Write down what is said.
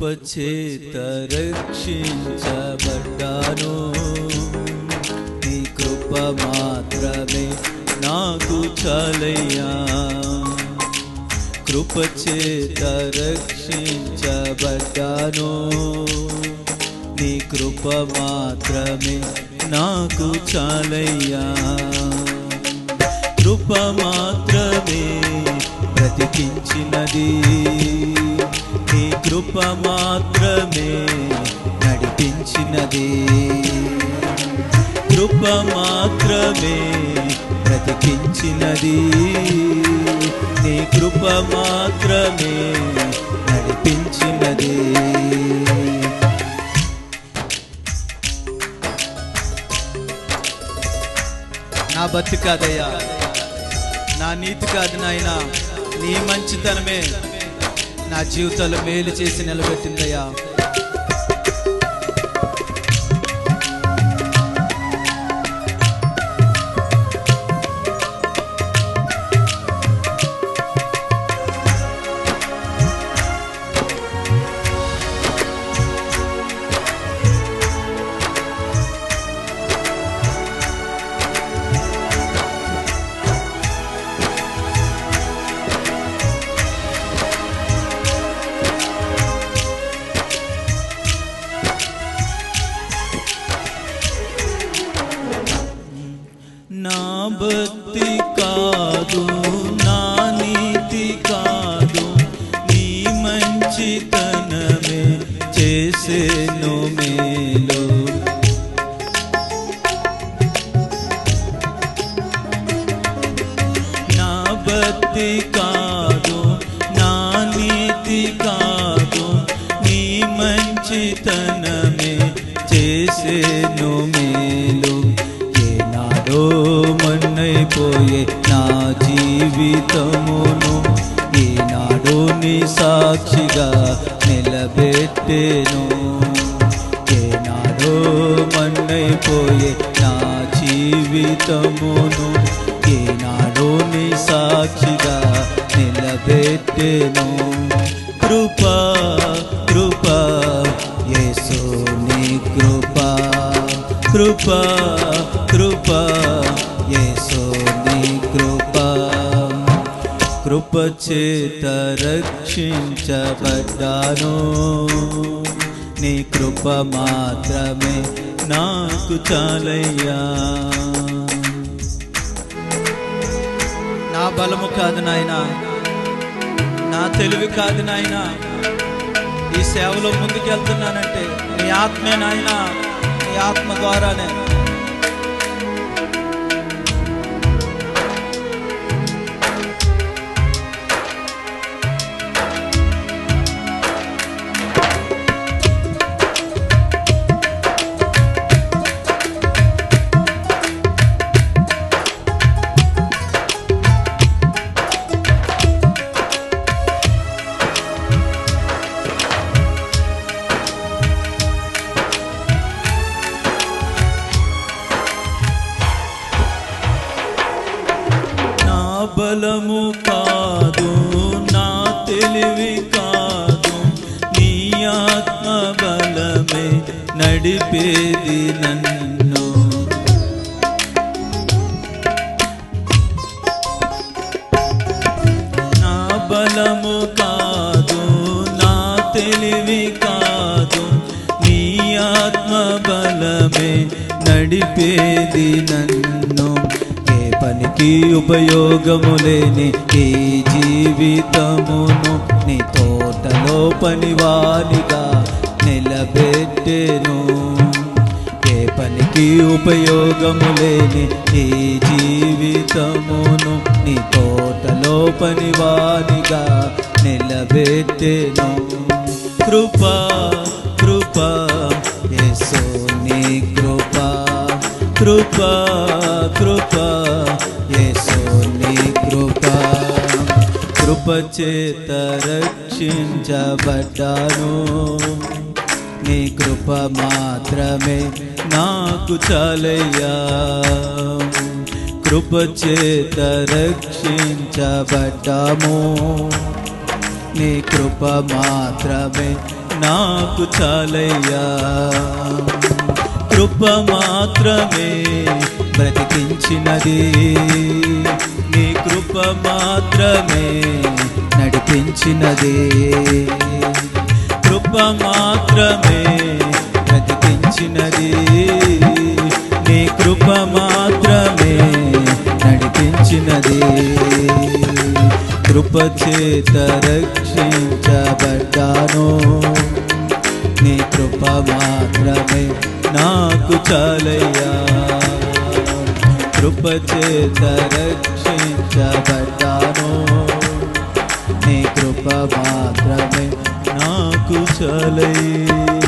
కృపచేత రక్షించబడ్డాను, నీ కృప మాత్రమే నాకు చాలయ్యా. కృపచేత రక్షించబడ్డాను, నీ కృప మాత్రమే నాకు చాలయ్యా. కృప మాత్రమే బ్రతికించినది, నీ కృప మాత్రమే నడిపించినది. కృప మాత్రమే బ్రతికించినది, నీ కృప మాత్రమే నడిపించినది. నా బతి కాదయ్యా, నా నీతి కాదు నాయనా, నీ మంచితనమే నా జీవితంలో మేలు చేసి నిలబెట్టిందయ్యా. నా భక్తి కాదు, నా నీతి కాదు, నీ మంచితనమే చేసేను మేలు. నా భక్తి కాదు, నా నీతి కాదు, నీ మంచితనమే చేసేను మేలు. మన్నైపోయే నా జీవితమును ఈనాడు నీ సాక్షిగా నిలబెట్టెను. ఏనాడో మన్నైపోయే నా జీవితమును ఈనాడు నీ సాక్షిగా నిలబెట్టెను. కృపా కృపా యేసు నీ కృపా, కృపా కృపా యేసు నీ కృపా. కృపచేత రక్షించబడ్డాను, నీ కృప మాత్రమే నాకు చాలయ్యా. నా బలము కాదు నాయనా, నా తెలివి కాదు నాయనా, ఈ సేవలో ముందుకెళ్తున్నానంటే నీ ఆత్మే నాయనా, నీ ఆత్మ ద్వారానే. బలము కాదు, నా తెలివి కాదు, నీ ఆత్మ బలమే నడిపేది నన్ను. నా బలము కాదు, నా తెలివి కాదు, నీ ఆత్మ బలమే నడిపేది నన్ను. పనికి ఉపయోగము లేని ఈ జీవితమును నీ తోటలో పనివానిగా నిలబెట్టెను. ఏ పనికి ఉపయోగము లేని ఈ జీవితమును నీ తోటలో పనివానిగా నిలబెట్టెను. కృపా కృపా యేసు నీ కృపా, కృపా కృపా యేసు నీ కృపా. కృపచేత రక్షించబడ్డాను, నీ కృప మాత్రమే నాకు చాలయ్యా. కృపచేత రక్షించబడ్డాము, నీ కృప మాత్రమే నాకు చాలయ్యా. కృప మాత్రమే బ్రతికించినది, నీ కృప మాత్రమే నడిపించినది. కృప మాత్రమే బ్రతికించినది, నీ కృప మాత్రమే నడిపించినది. కృప చేత రక్షించబడ్డాను, నీ కృప మాత్రమే నాకు చాలయ్యా. కృప చేత రక్షించబడ్డాను, నీ కృప మాత్రమే నాకు చాలయ్యా.